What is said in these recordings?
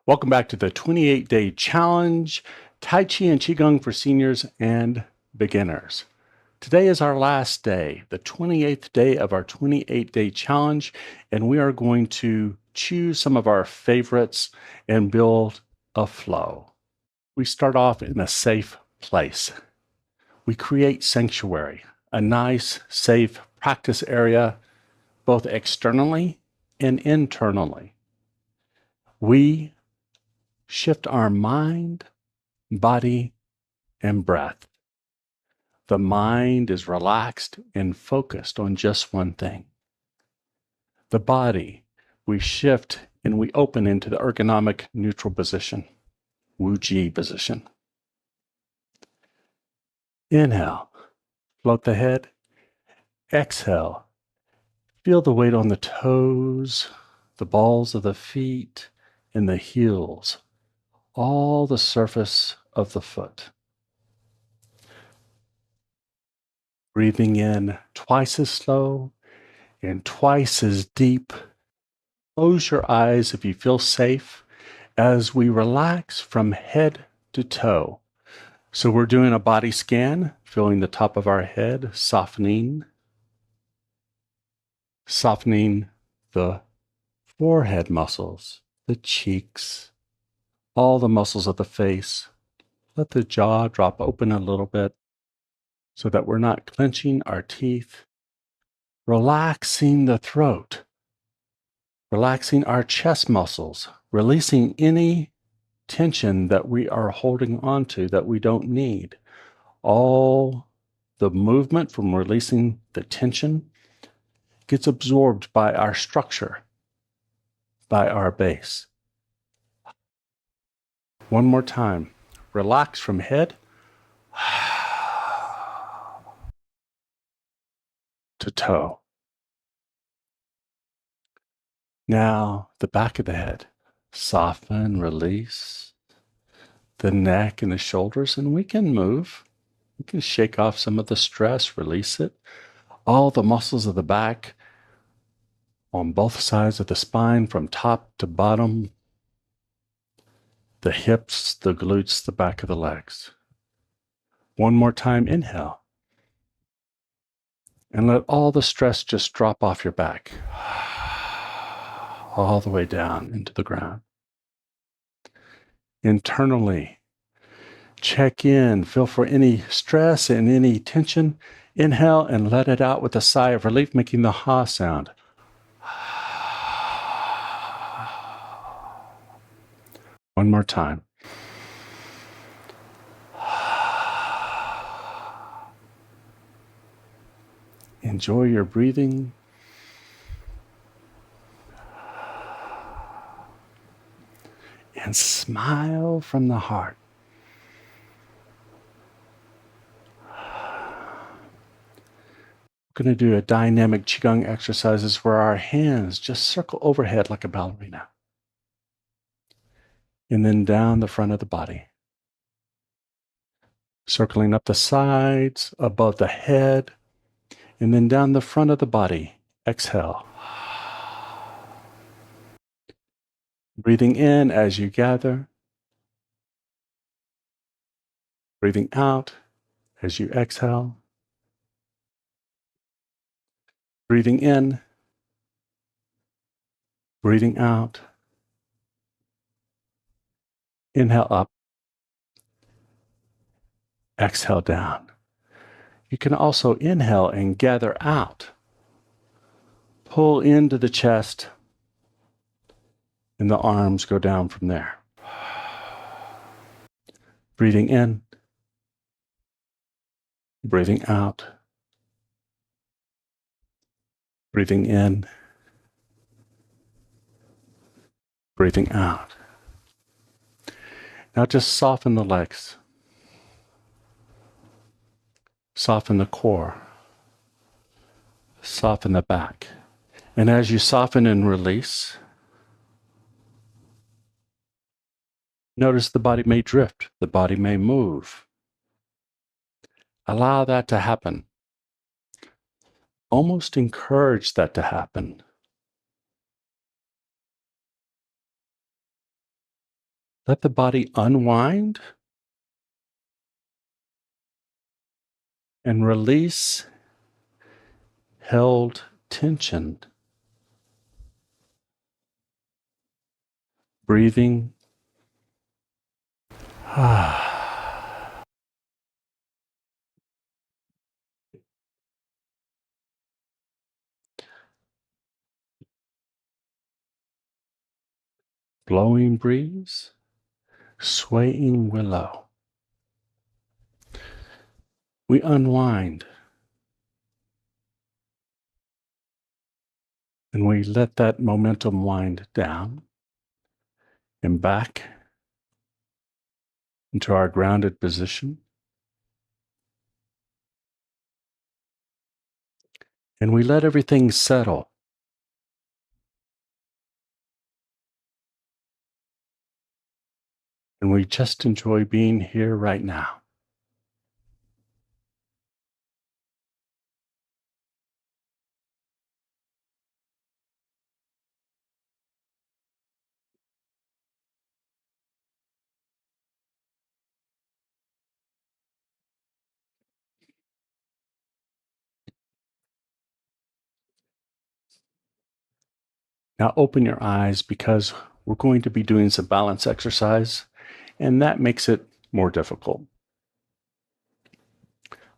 Welcome back to the 28-day challenge, Tai Chi and Qigong for seniors and beginners. Today is our last day, the 28th day of our 28-day challenge, and we are going to choose some of our favorites and build a flow. We start off in a safe place. We create sanctuary, a nice, safe practice area, both externally and internally. We shift our mind, body, and breath. The mind is relaxed and focused on just one thing. The body, we shift and we open into the ergonomic neutral position, Wu Ji position. Inhale, float the head. Exhale, feel the weight on the toes, the balls of the feet, and the heels, all the surface of the foot. Breathing in twice as slow and twice as deep. Close your eyes if you feel safe as we relax from head to toe. So we're doing a body scan, feeling the top of our head, softening the forehead muscles, the cheeks, all the muscles of the face. Let the jaw drop open a little bit so that we're not clenching our teeth. Relaxing the throat, relaxing our chest muscles, releasing any tension that we are holding on to that we don't need. All the movement from releasing the tension gets absorbed by our structure, by our base. One more time. Relax from head to toe. Now, the back of the head. Soften, release the neck and the shoulders, and we can move. We can shake off some of the stress, release it. All the muscles of the back on both sides of the spine from top to bottom. The hips, the glutes, the back of the legs. One more time, inhale. And let all the stress just drop off your back. All the way down into the ground. Internally, check in, feel for any stress and any tension. Inhale and let it out with a sigh of relief, making the ha sound. One more time. Enjoy your breathing. And smile from the heart. We're going to do a dynamic Qigong exercises where our hands just circle overhead like a ballerina. And then down the front of the body. Circling up the sides, above the head, and then down the front of the body. Exhale. Breathing in as you gather. Breathing out as you exhale. Breathing in. Breathing out. Inhale up. Exhale down. You can also inhale and gather out. Pull into the chest, and the arms go down from there. Breathing in, breathing out, breathing in, breathing out. Now just soften the legs. Soften the core. Soften the back. And as you soften and release, notice the body may drift, the body may move. Allow that to happen. Almost encourage that to happen. Let the body unwind and release held tension. Breathing. Blowing breeze, swaying willow. We unwind and we let that momentum wind down and back into our grounded position. And we let everything settle. And we just enjoy being here right now. Now open your eyes because we're going to be doing some balance exercise, and that makes it more difficult.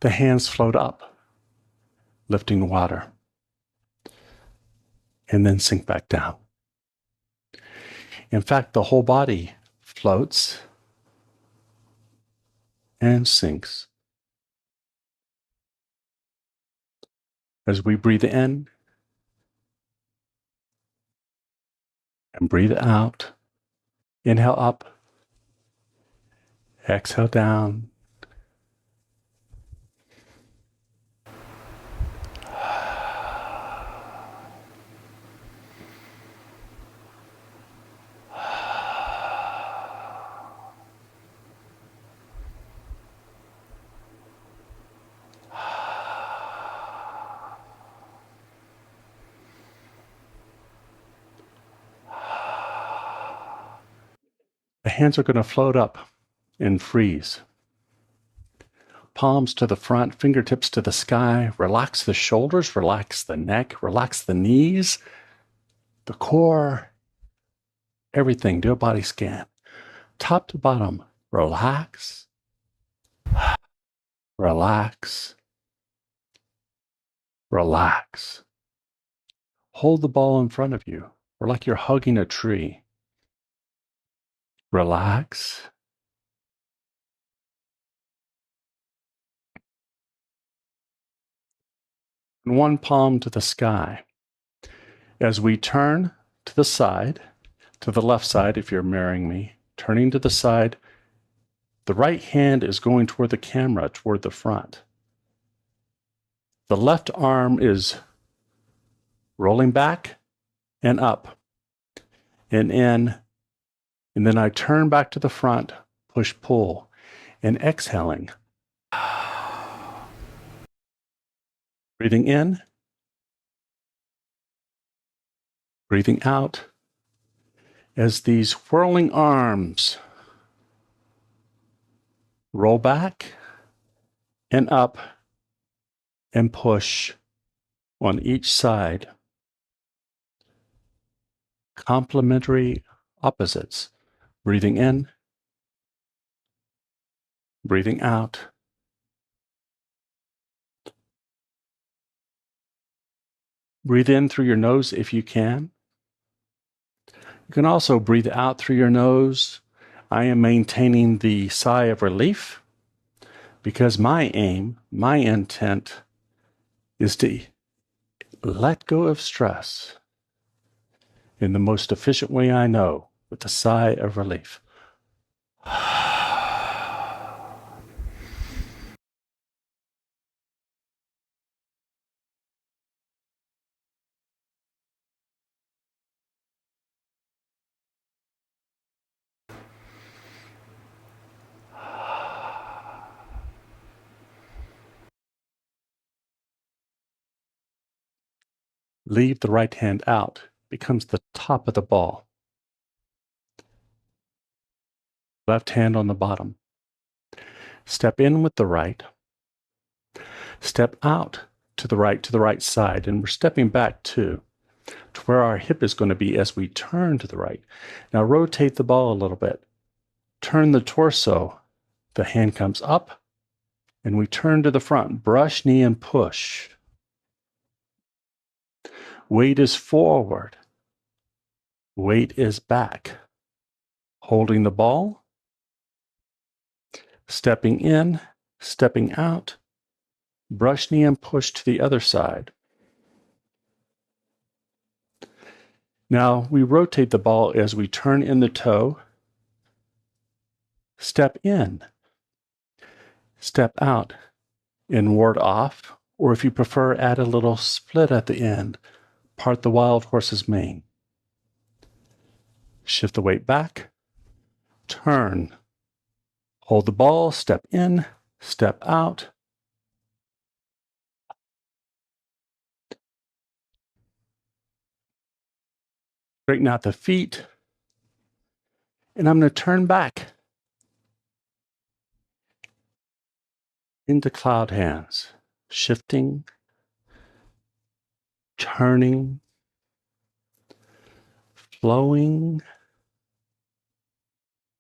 The hands float up, lifting water, and then sink back down. In fact, the whole body floats and sinks. As we breathe in and breathe out, inhale up, exhale down. The hands are going to float up and freeze. Palms to the front, fingertips to the sky. Relax the shoulders, relax the neck, relax the knees, the core, everything. Do a body scan. Top to bottom, relax, relax, relax. Hold the ball in front of you, or like you're hugging a tree. Relax. And one palm to the sky. As we turn to the side, to the left side, if you're mirroring me, turning to the side, the right hand is going toward the camera, toward the front. The left arm is rolling back and up and in, and then I turn back to the front, push, pull, and exhaling. Breathing in, breathing out, as these whirling arms roll back and up and push on each side. Complementary opposites. Breathing in, breathing out. Breathe in through your nose if you can. You can also breathe out through your nose. I am maintaining the sigh of relief because my aim, my intent is to let go of stress in the most efficient way I know, with a sigh of relief. Leave the right hand out, becomes the top of the ball. left hand on the bottom. Step in with the right. Step out to the right side, and we're stepping back too, to where our hip is going to be as we turn to the right. Now rotate the ball a little bit. Turn the torso. The hand comes up, and we turn to the front. Brush knee and push. Weight is forward. Weight is back. Holding the ball. Stepping in, stepping out. Brush knee and push to the other side. Now we rotate the ball as we turn in the toe. Step in. Step out and ward off, or if you prefer, add a little split at the end. Part the wild horse's mane. Shift the weight back. Turn. Hold the ball, step in, step out. Straighten out the feet. And I'm going to turn back into cloud hands. Shifting, turning, flowing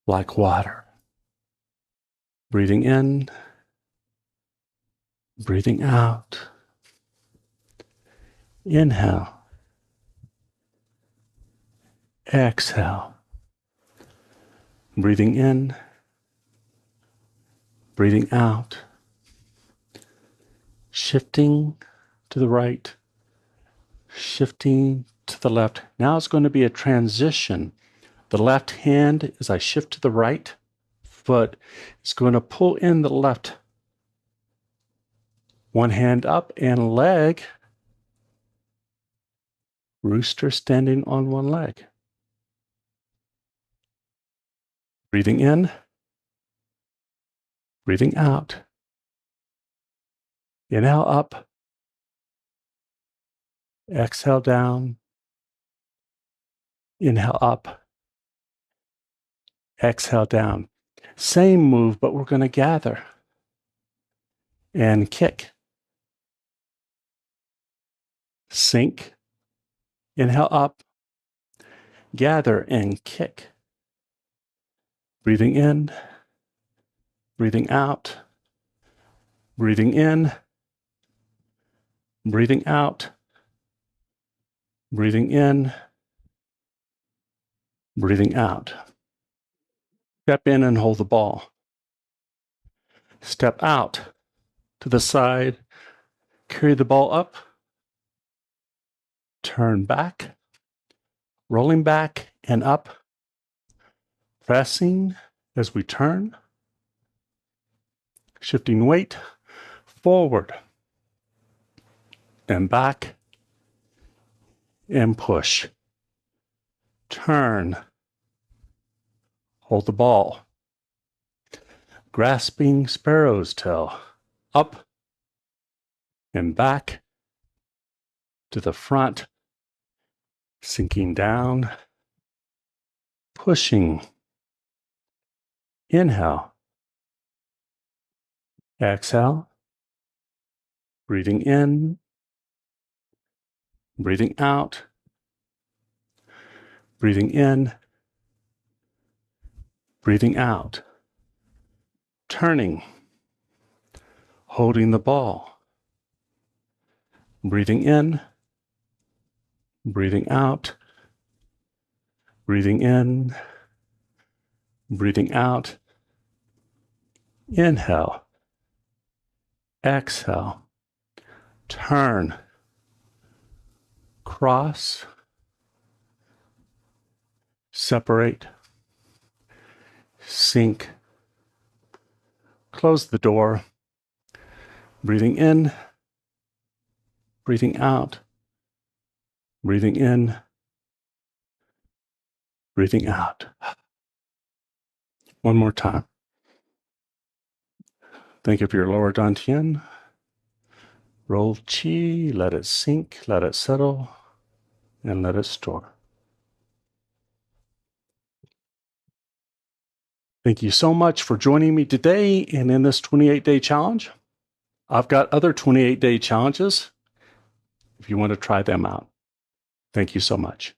like water. Breathing in, breathing out. Inhale. Exhale. Breathing in, breathing out. Shifting to the right, shifting to the left. Now it's going to be a transition. The left hand, as I shift to the right foot, is going to pull in the left. One hand up and leg. Rooster standing on one leg. Breathing in, breathing out. Inhale up. Exhale down. Inhale up. Exhale down. Same move, but we're going to gather and kick. Sink. Inhale up. Gather and kick. Breathing in, breathing out, breathing in, breathing out, breathing in, breathing out. Step in and hold the ball. Step out to the side, carry the ball up, turn back, rolling back and up, pressing as we turn, shifting weight forward and back and push. Turn, hold the ball. Grasping sparrow's tail, up and back to the front, sinking down, pushing. Inhale, exhale, breathing in, breathing out, breathing in, breathing out, turning, holding the ball, breathing in, breathing out, breathing in, breathing out. Inhale, exhale, turn, cross, separate, sink, close the door, breathing in, breathing out, breathing in, breathing out. One more time. Think of your lower dantian. Roll chi, let it sink, let it settle, and let it store. Thank you so much for joining me today and in this 28-day challenge. I've got other 28-day challenges if you want to try them out. Thank you so much.